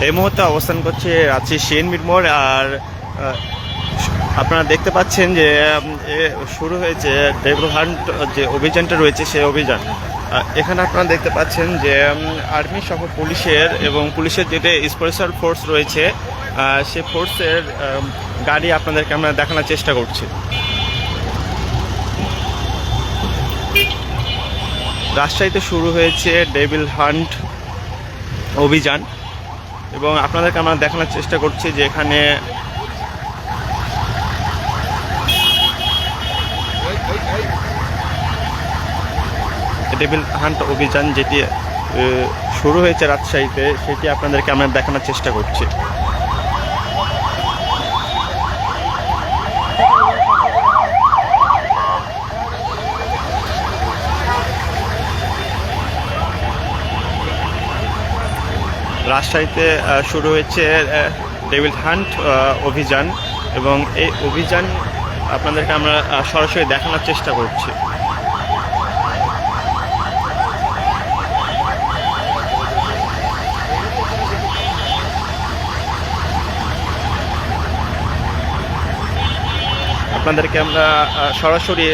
এই মুহূর্তে অবস্থান করছে রাঁচি সিএনবির মোড়। আর আপনারা দেখতে পাচ্ছেন যে শুরু হয়েছে ডেভিল হান্ট যে অভিযানটা রয়েছে সেই অভিযান। এখানে আপনারা দেখতে পাচ্ছেন যে আর্মি সহ পুলিশের এবং পুলিশের যেটা স্পেশাল ফোর্স রয়েছে সেই ফোর্সের গাড়ি আপনাদেরকে আমরা দেখানোর চেষ্টা করছি। রাজশাহীতে শুরু হয়েছে ডেভিল হান্ট অভিযান এবং আপনাদেরকে আমরা দেখানোর চেষ্টা করছি যে এখানে ডেভিল হান্ট অভিযান যেটি শুরু হয়েছে রাজশাহীতে সেটি আপনাদেরকে আমরা দেখানোর চেষ্টা করছি। রাজশাহীতে শুরু হয়েছে ডেভিল হান্ট অভিযান এবং এই অভিযান আপনাদেরকে আমরা সরাসরি দেখানোর চেষ্টা করছি। আপনাদেরকে আমরা সরাসরি